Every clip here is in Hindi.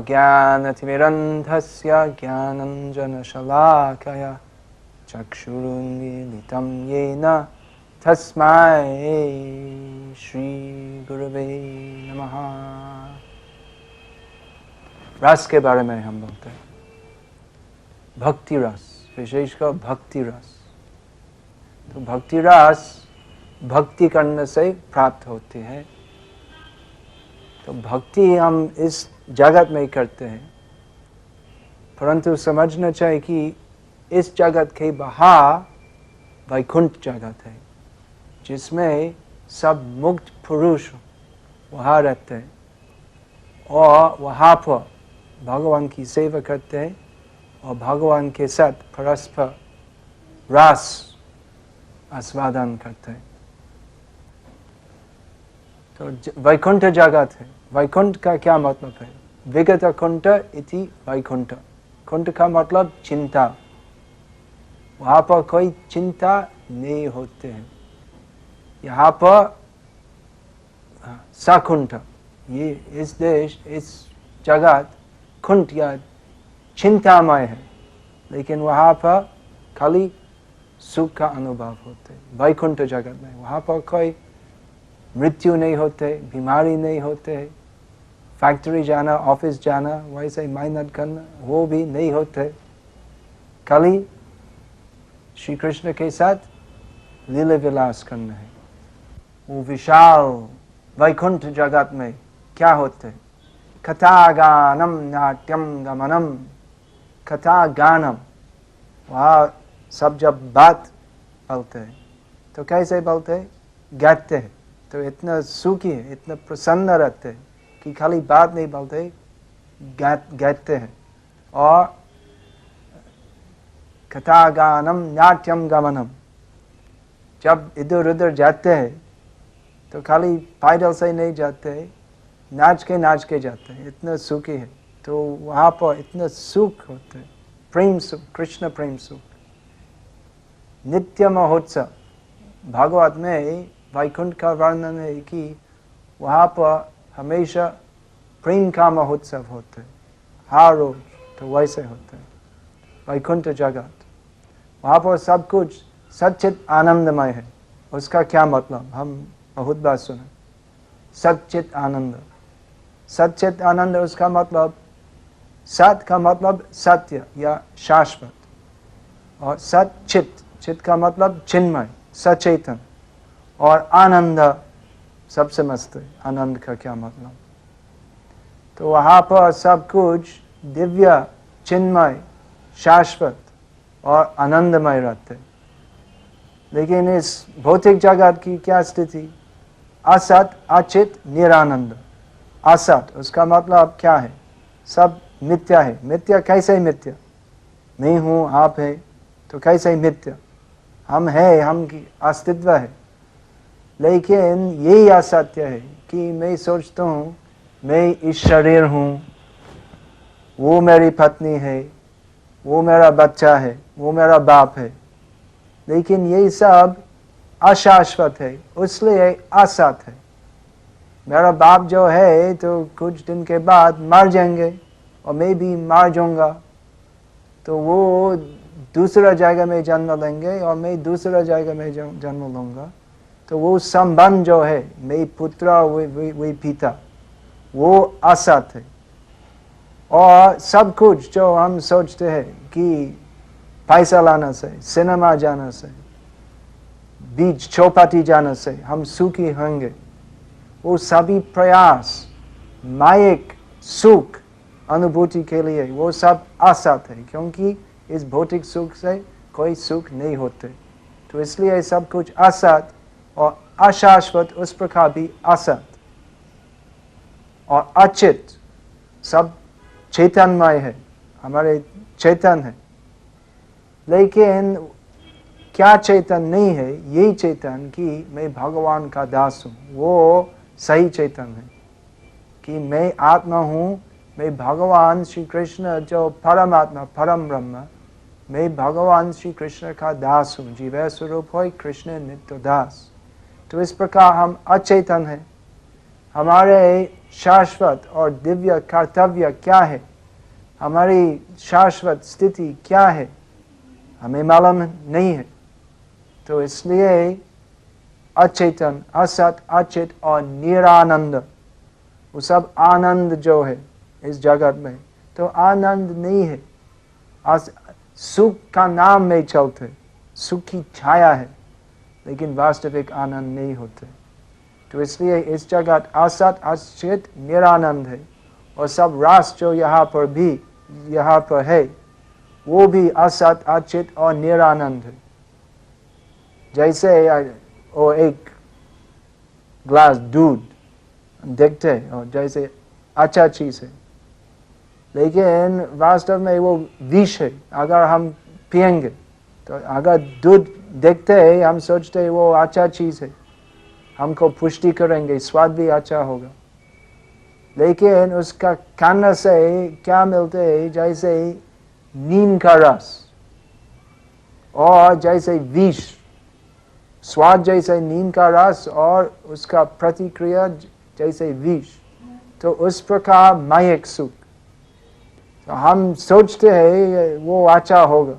अज्ञानतिमिरन्धस्य ज्ञानञ्जनशलाकया चक्षुरुन्मीलितं येन तस्मै श्रीगुरवे नमः। रस के बारे में हम बोलते हैं, भक्ति रस, विशेषकर भक्ति रस। तो भक्ति रस भक्ति करने से प्राप्त होती है। तो भक्ति हम इस जगत में करते हैं, परंतु समझना चाहिए कि इस जगत के बाहर वैकुंठ जगत है, जिसमें सब मुक्त पुरुष वहाँ रहते हैं और वहाँ पर भगवान की सेवा करते हैं और भगवान के साथ परस्पर रस आस्वादन करते हैं। तो वैकुंठ जगत है। वैकुंठ का क्या मतलब है? विगत कुंठ इति वैकुंठ। कुंठ का मतलब चिंता। वहाँ पर कोई चिंता नहीं होते हैं। यहाँ पर सकुंठ, ये इस देश, इस जगत कुंठ या चिंतामय है, लेकिन वहाँ पर खाली सुख का अनुभव होते। वैकुंठ जगत में वहाँ पर कोई मृत्यु नहीं होते, बीमारी नहीं होते, फैक्ट्री जाना, ऑफिस जाना, वैसे मेहनत करना, वो भी नहीं होते। खाली श्री कृष्ण के साथ लीला विलास करना है। वो विशाल वैकुंठ जगत में क्या होते? कथा गानम नाट्यम गमनम। कथा गानम, वहाँ सब जब बात बोलते हैं तो कैसे बोलते हैं? गाते हैं। तो इतना सुखी है, इतना प्रसन्न रहते हैं कि खाली बात नहीं बोलते, गाते हैं। और कथा गानम नाट्यम गमनम, जब इधर उधर जाते हैं तो खाली पैदल से नहीं जाते, नाच के जाते हैं, इतना सुखी है। तो वहाँ पर इतना सुख होता है, प्रेम सुख, कृष्ण प्रेम सुख। नित्य महोत्सव, भागवत में वैकुंठ का वर्णन है कि वहाँ पर हमेशा प्रेम का महोत्सव होते हैं, हर रोज। तो वैसे होते हैं वैकुंठ जगत। वहाँ पर सब कुछ सच्चित आनंदमय है। उसका क्या मतलब? हम बहुत बार सुने, सच्चित आनंद। सच्चित आनंद, उसका मतलब, सत का मतलब सत्य या शाश्वत, और सच्चित, चित का मतलब चिन्मय, सचेतन, और आनंद सबसे मस्त है। आनंद का क्या मतलब? तो वहाँ पर सब कुछ दिव्य, चिन्मय, शाश्वत और आनंदमय रहते। लेकिन इस भौतिक जगत की क्या स्थिति? असत, अचित, निरानंद। असत, उसका मतलब क्या है? सब मिथ्या है। मिथ्या कैसे मिथ्या? मैं हूँ, आप है, तो कैसे मिथ्या? हम है, हम की अस्तित्व है। लेकिन यही असत्य है कि मैं सोचता हूँ मैं इस शरीर हूँ, वो मेरी पत्नी है, वो मेरा बच्चा है, वो मेरा बाप है। लेकिन ये सब अशाश्वत है, इसलिए असत है। मेरा बाप जो है तो कुछ दिन के बाद मर जाएंगे और मैं भी मर जाऊंगा। तो वो दूसरा जगह में जन्म लेंगे और मैं दूसरा जगह में जन्म लूंगा। तो वो संबंध जो है, मैं पुत्र वे पिता, वो असत है। और सब कुछ जो हम सोचते हैं कि पैसा लाने से, सिनेमा जाने से, बीच चौपाटी जाने से हम सुखी होंगे, वो सभी प्रयास मायिक सुख अनुभूति के लिए, वो सब असत है। क्योंकि इस भौतिक सुख से कोई सुख नहीं होते। तो इसलिए सब कुछ असत और अशाश्वत, उस प्रकार भी असत और अचित। सब चैतन्यमय है, हमारे चेतन है। लेकिन क्या चेतन नहीं है? यही चेतन कि मैं भगवान का दास हूँ, वो सही चेतन है। कि मैं आत्मा हूँ, मैं भगवान श्री कृष्ण जो परमात्मा, परम ब्रह्म, मैं भगवान श्री कृष्ण का दास हूँ। जीव स्वरूप हो कृष्ण नित्य दास। तो इस प्रकार हम अचेतन हैं। हमारे शाश्वत और दिव्य कर्तव्य क्या है, हमारी शाश्वत स्थिति क्या है, हमें मालूम नहीं है। तो इसलिए अचेतन, असत, अचित और निरानंद, वो सब आनंद जो है इस जगत में, तो आनंद नहीं है। सुख का नाम में चलते, सुख की छाया है, लेकिन वास्तविक आनंद नहीं होते। तो इसलिए इस जगत असत, अचित, निरानंद है। और सब रास जो यहाँ पर है वो भी असत, अचित और निरानंद है। जैसे वो एक ग्लास दूध देखते हैं और जैसे अच्छा चीज है, लेकिन वास्तव में वो विष है। अगर हम पिएंगे तो अगर दूध देखते हैं हम सोचते हैं वो अच्छा चीज है, हमको पुष्टि करेंगे, स्वाद भी अच्छा होगा, लेकिन उसका खाने से क्या मिलते है, जैसे नीम का रस और जैसे विष। स्वाद जैसे नीम का रस और उसका प्रतिक्रिया जैसे विष। तो उस प्रकार मायिक सुख, तो हम सोचते हैं वो अच्छा होगा,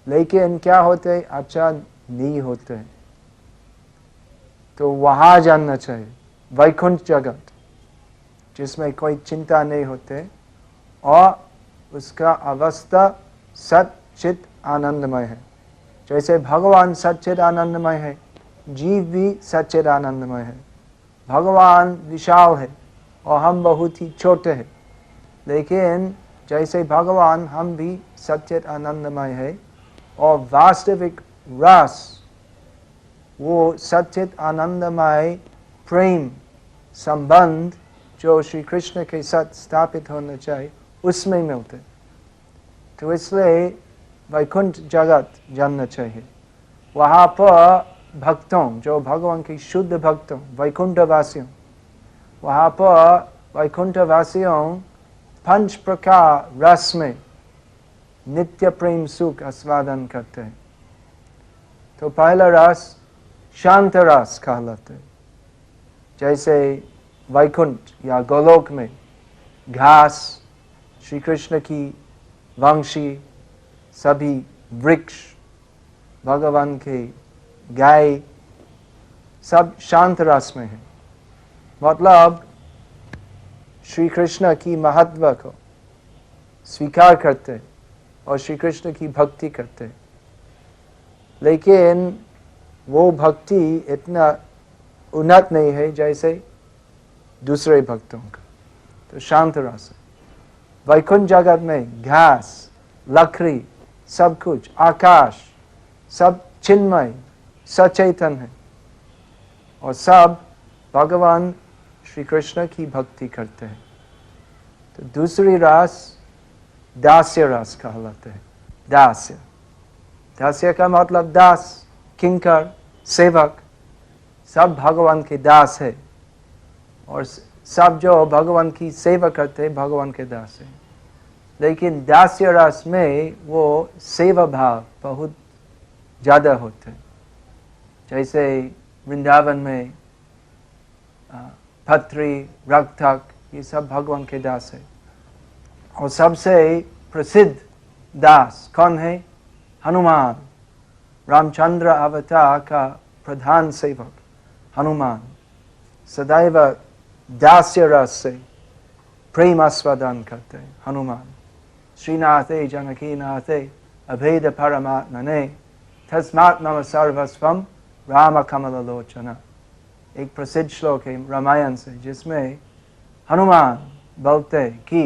लेकिन क्या होते है, अच्छा नहीं होते है। तो वहां जानना चाहिए, वैकुंठ जगत जिसमें कोई चिंता नहीं होते और उसका अवस्था सच्चित आनंदमय है। जैसे भगवान सच्चित आनंदमय है, जीव भी सच्चित आनंदमय है। भगवान विशाल है और हम बहुत ही छोटे हैं, लेकिन जैसे भगवान हम भी सच्चित आनंदमय है। और वास्तविक रस वो सच्चित आनंदमय प्रेम संबंध जो श्री कृष्ण के साथ स्थापित होना चाहिए उसमें मिलते। तो इसलिए वैकुंठ जगत जानना चाहिए। वहाँ पर भक्तों, जो भगवान के शुद्ध भक्तों, वैकुंठवासियों, वहाँ पर वैकुंठवासियों 5 प्रकार रस में नित्य प्रेम सुख आस्वादन करते हैं। तो पहला रस शांत रस कहलाते हैं। जैसे वैकुंठ या गोलोक में घास, श्री कृष्ण की वंशी, सभी वृक्ष, भगवान के गाय, सब शांत रस में है। मतलब श्री कृष्ण की महत्व को स्वीकार करते और श्री कृष्ण की भक्ति करते, लेकिन वो भक्ति इतना उन्नत नहीं है जैसे दूसरे भक्तों का। तो शांत रस है। वैकुंठ जगत में घास, लकड़ी, सब कुछ, आकाश, सब चिन्मय सचेतन है और सब भगवान श्री कृष्ण की भक्ति करते हैं। तो दूसरी रस दास्य रस कहलाते हैं। दास्य, दास्य का मतलब दास, किंकर, सेवक, सब भगवान के दास है और सब जो भगवान की सेवा करते हैं भगवान के दास है। लेकिन दास्य रस में वो सेवा भाव बहुत ज़्यादा होते हैं। जैसे वृंदावन में पत्री, रक्तक, ये सब भगवान के दास है। और सबसे प्रसिद्ध दास कौन है? हनुमान, रामचंद्र अवतार का प्रधान सेवक हनुमान सदैव दास्य रस से प्रेम आस्वादन करते हैं। हनुमान श्रीनाथे जानकी नाथे अभेद परमात्मने तस्मात् मम सर्वस्वम राम कमल लोचना, एक प्रसिद्ध श्लोक है रामायण से, जिसमें हनुमान बोलते कि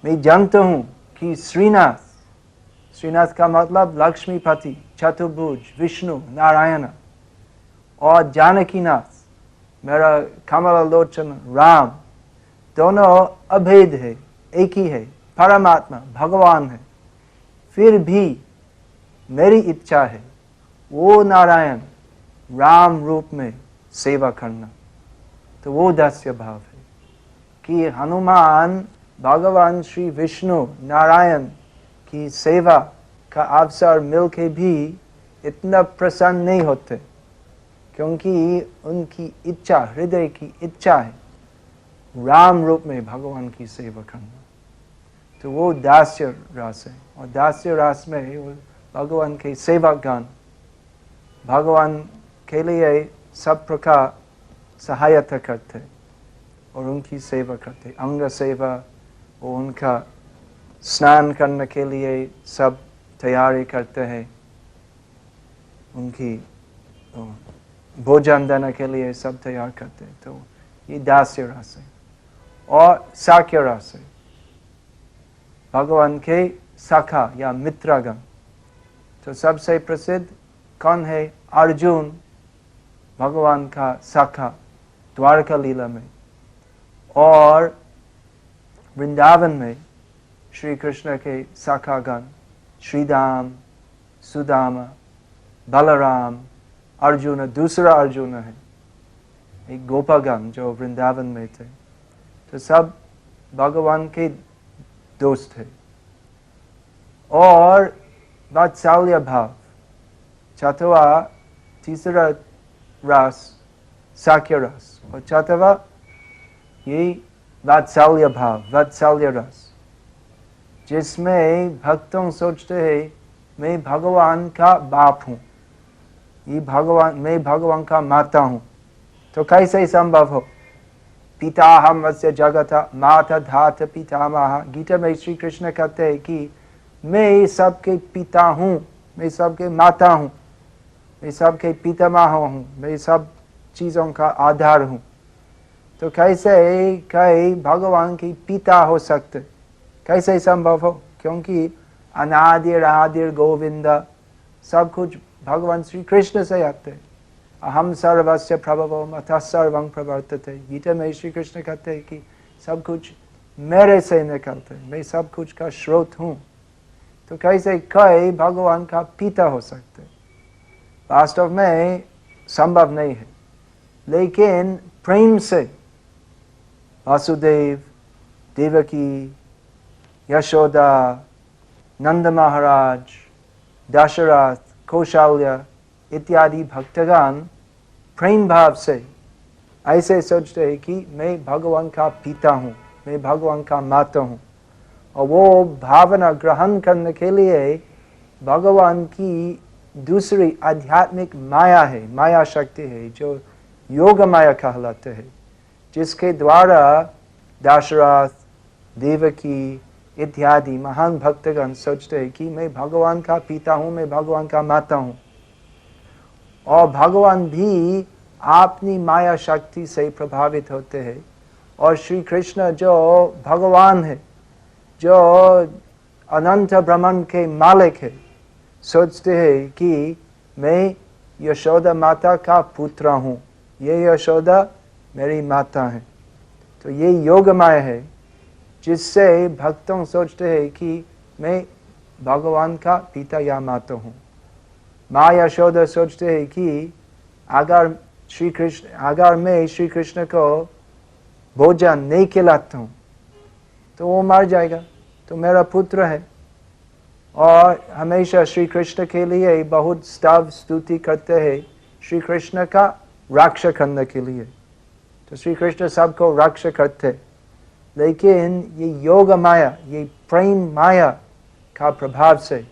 मैं जानता हूँ कि श्रीनाथ, श्रीनाथ का मतलब लक्ष्मीपति, चतुर्भुज, विष्णु, नारायण, और जानकीनाथ मेरा कमल लोचन राम, दोनों अभेद है, एक ही है, परमात्मा भगवान है। फिर भी मेरी इच्छा है वो नारायण राम रूप में सेवा करना। तो वो दास्य भाव है कि हनुमान भगवान श्री विष्णु नारायण की सेवा का अवसर मिलके भी इतना प्रसन्न नहीं होते, क्योंकि उनकी इच्छा, हृदय की इच्छा है राम रूप में भगवान की सेवा करना, तो वो दास्य रास है। और दास्य रास में वो भगवान के सेवकगण भगवान के लिए सब प्रकार सहायता करते और उनकी सेवा करते, अंग सेवा और उनका स्नान करने के लिए सब तैयारी करते हैं, उनकी भोजन देने के लिए सब तैयार करते हैं। तो ये दास्य रस है। और साख्य रस है, भगवान के सखा या मित्रगण। तो सबसे प्रसिद्ध कौन है? अर्जुन भगवान का सखा द्वारका लीला में, और वृंदावन में श्री कृष्ण के सखागण श्रीदाम, सुदामा, बलराम, अर्जुन, दूसरा अर्जुन है, एक गोपागण जो वृंदावन में थे। तो सब भगवान के दोस्त थे। और वात्सल्य भाव, चौथा तीसरा रस साख्य रस, और चौथा ये वात्सल्य भाव, वात्सल्य रस, जिसमें भक्तों सोचते हैं मैं भगवान का बाप हूँ, ये भगवान, मैं भगवान का माता हूँ। तो कैसे संभव हो? पिताहम वस्य जगत माता धात पितामह। गीता में श्री कृष्ण कहते हैं कि मैं सबके पिता हूँ, मैं सबके माता हूँ, मैं सबके पितामह हूँ, मैं सब चीज़ों का आधार हूँ। तो कैसे कई भगवान के पिता हो सकते? कैसे संभव हो? क्योंकि अनादिर आदिर गोविंद, सब कुछ भगवान श्री कृष्ण से आते। अहम सर्वस्य प्रभवो अतः सर्वं प्रवर्तते। गीता में श्री कृष्ण कहते हैं कि सब कुछ मेरे से निकलते, मैं सब कुछ का स्रोत हूँ। तो कैसे कई भगवान का पिता हो सकते? वास्तव में संभव नहीं है। लेकिन प्रेम से वासुदेव, देवकी, यशोदा, नंद महाराज, दशरथ, कौशल्य इत्यादि भक्तगण प्रेम भाव से ऐसे सोचते हैं कि मैं भगवान का पिता हूँ, मैं भगवान का माता हूँ। और वो भावना ग्रहण करने के लिए भगवान की दूसरी आध्यात्मिक माया है, माया शक्ति है, जो योग माया कहलाते हैं, जिसके द्वारा दशरथ, देवकी इत्यादि महान भक्तगण सोचते हैं कि मैं भगवान का पिता हूँ, मैं भगवान का माता हूँ। और भगवान भी अपनी माया शक्ति से प्रभावित होते हैं। और श्री कृष्ण जो भगवान है, जो अनंत ब्रह्मांड के मालिक है, सोचते हैं कि मैं यशोदा माता का पुत्र हूँ, ये यशोदा मेरी माता है। तो ये योग माया है, जिससे भक्तों सोचते हैं कि मैं भगवान का पिता या माता हूँ। माँ यशोदा सोचते हैं कि अगर मैं श्री कृष्ण को भोजन नहीं खिलाता हूँ तो वो मर जाएगा, तो मेरा पुत्र है। और हमेशा श्री कृष्ण के लिए बहुत स्तव स्तुति करते हैं, श्री कृष्ण का रक्षा करने के लिए। तो श्री कृष्ण सबको रक्षा करते। लेकिन ये योग माया, ये प्रेम माया का प्रभाव से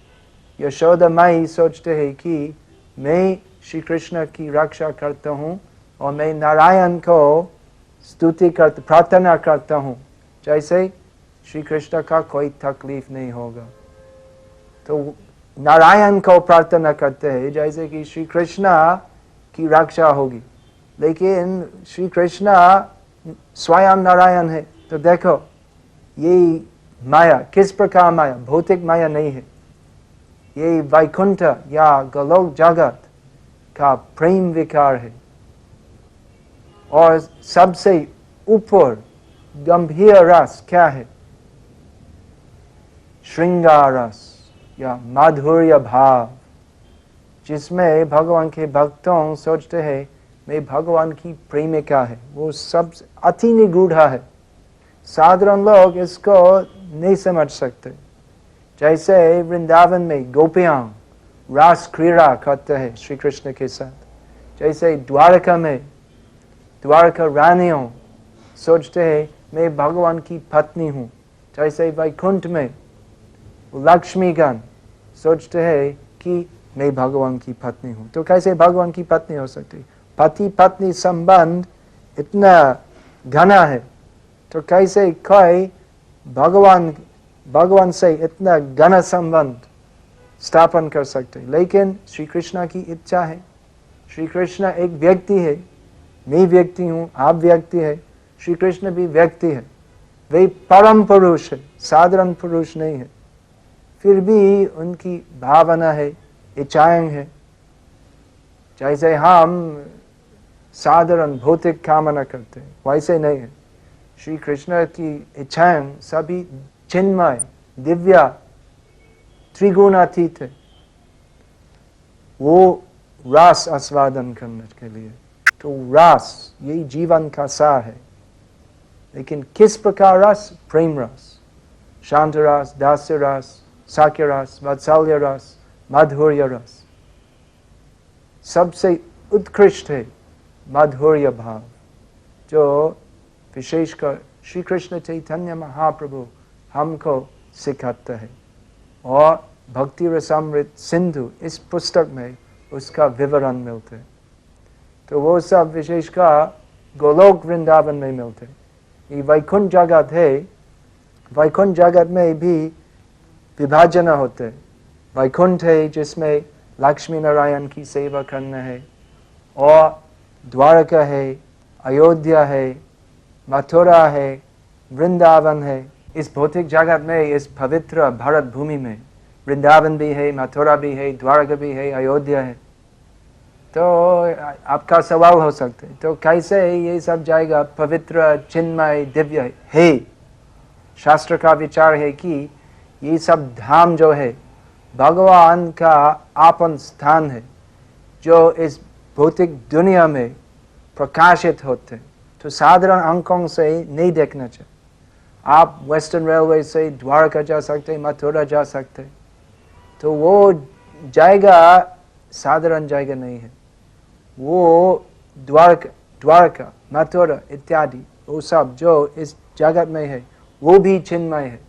यशोदा माई सोचते हैं कि मैं श्री कृष्ण की रक्षा करता हूँ और मैं नारायण को स्तुति करता, प्रार्थना करता हूँ, जैसे श्री कृष्ण का कोई तकलीफ नहीं होगा। तो नारायण को प्रार्थना करते हैं जैसे कि श्री कृष्ण की रक्षा होगी। लेकिन श्री कृष्ण स्वयं नारायण है। तो देखो ये माया किस प्रकार माया, भौतिक माया नहीं है, ये वैकुंठ या गोलोक जगत का प्रेम विकार है। और सबसे ऊपर गंभीर रस क्या है? श्रृंगार रस या माधुर्य भाव, जिसमें भगवान के भक्तों सोचते हैं मैं भगवान की प्रेमिका है। वो सब अति निगूढ़ है, साधारण लोग इसको नहीं समझ सकते। जैसे वृंदावन में गोपियां रास क्रीड़ा करते हैं श्री कृष्ण के साथ, जैसे द्वारका में द्वारका रानियों सोचते हैं मैं भगवान की पत्नी हूँ। जैसे वैकुंठ में लक्ष्मीगण सोचते हैं कि मैं भगवान की पत्नी हूँ। तो कैसे भगवान की पत्नी हो सकती? पति पत्नी संबंध इतना घना है, तो कैसे कोई भगवान से इतना घना संबंध स्थापन कर सकते? लेकिन श्री कृष्ण की इच्छा है। श्री कृष्ण एक व्यक्ति है, मैं व्यक्ति हूँ, आप व्यक्ति है, श्री कृष्ण भी व्यक्ति है। वे परम पुरुष है, साधारण पुरुष नहीं है। फिर भी उनकी भावना है, इच्छाएं है। जैसे हम साधारण भौतिक कामना करते हैं वैसे नहीं है। श्री कृष्ण की इच्छाएं सभी चिन्मय, दिव्या, त्रिगुणातीत है। वो रस आस्वादन करने के लिए, तो रस यही जीवन का सार है। लेकिन किस प्रकार रस? प्रेम रस, शांत रस, दास्य रस, साक्य रस, वात्सल्य रस, माधुर्य रस। सबसे उत्कृष्ट है माधुर्य भाव, जो विशेषकर श्री कृष्ण चैतन्य महाप्रभु हमको सिखाता है। और भक्ति रसामृत सिंधु इस पुस्तक में उसका विवरण मिलते हैं। तो वो सब विशेषकर गोलोक वृंदावन में मिलते हैं। ये वैकुंठ जगत है, वैकुंठ जगत में भी विभाजन होते हैं। वैकुंठ है जिसमें लक्ष्मी नारायण की सेवा करना है, और द्वारका है, अयोध्या है, मथुरा है, वृंदावन है। इस भौतिक जगत में, इस पवित्र भारत भूमि में वृंदावन भी है, मथुरा भी है, द्वारका भी है, अयोध्या है। तो आपका सवाल हो सकता है, तो कैसे ये सब जाएगा पवित्र, चिन्मय, दिव्य है? शास्त्र का विचार है कि ये सब धाम जो है भगवान का आपन स्थान है, जो इस भौतिक दुनिया में प्रकाशित होते हैं। तो साधारण आंखों से नहीं देखना चाहिए। आप वेस्टर्न रेलवे से द्वारका जा सकते, मथुरा जा सकते, तो वो जाएगा साधारण जगह नहीं है। वो द्वारका, मथुरा इत्यादि वो सब जो इस जगत में है वो भी चिन्मय है,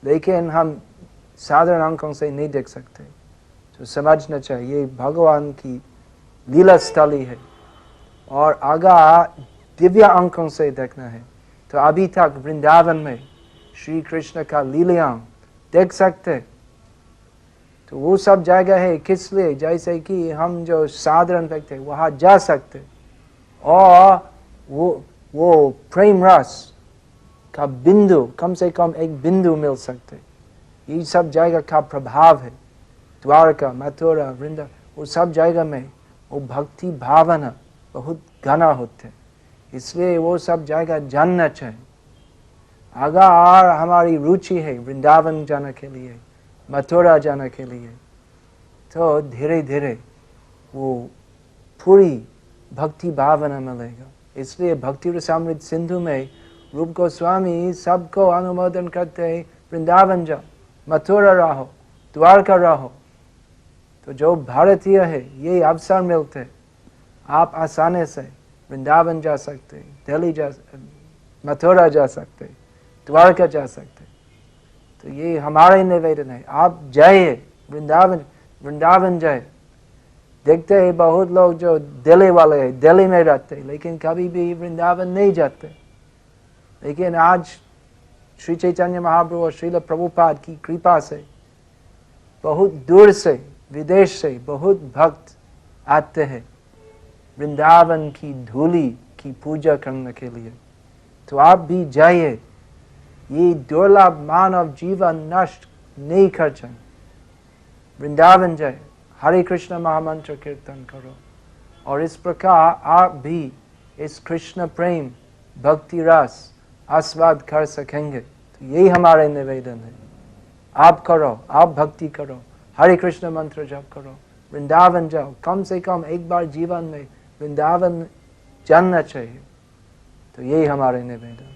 लेकिन हम साधारण आंखों से नहीं देख सकते। तो समझना चाहिए भगवान की लीला स्थली है, और आगा दिव्य आंखों से देखना है। तो अभी तक वृंदावन में श्री कृष्ण का लीलाएं देख सकते। तो वो सब जगह है किस लिए? जैसे कि हम जो साधारण व्यक्ति वहाँ जा सकते, और वो प्रेम रस का बिंदु, कम से कम एक बिंदु मिल सकते। ये सब जगह का प्रभाव है। द्वारका, मथुरा, वृंदावन, वो सब जगह में वो भक्ति भावना बहुत घना होते, इसलिए वो सब जगह जानना चाहिए। अगर हमारी रुचि है वृंदावन जाने के लिए, मथुरा जाने के लिए, तो धीरे धीरे वो पूरी भक्ति भावना मिलेगा। इसलिए भक्ति रसामृत सिंधु में रूप गोस्वामी सबको अनुमोदन करते हैं, वृंदावन जाओ, मथुरा रहो, द्वारका रहो। तो जो भारतीय है ये अवसर मिलते, आप आसानी से वृंदावन जा सकते, दिल्ली जा, मथुरा जा सकते, द्वारका जा सकते। तो ये हमारा निवेदन है, आप जाइए वृंदावन जाए। देखते हैं बहुत लोग जो दिल्ली वाले हैं, दिल्ली में रहते हैं, लेकिन कभी भी वृंदावन नहीं जाते। लेकिन आज श्री चैतन्य महाप्रभु और श्रील प्रभुपाद की कृपा से बहुत दूर से, विदेश से बहुत भक्त आते हैं वृंदावन की धूली की पूजा करने के लिए। तो आप भी जाइए, ये दुर्लभ मानव जीवन नष्ट नहीं कर चाहिए। वृंदावन जाए, हरे कृष्ण महामंत्र कीर्तन करो, और इस प्रकार आप भी इस कृष्ण प्रेम भक्ति रस आस्वाद कर सकेंगे। तो यही हमारे निवेदन है। आप करो, आप भक्ति करो, हरे कृष्ण मंत्र जप करो, वृंदावन जाओ, कम से कम एक बार जीवन में वृंदावन जानना चाहिए। तो यही हमारे निवेदन।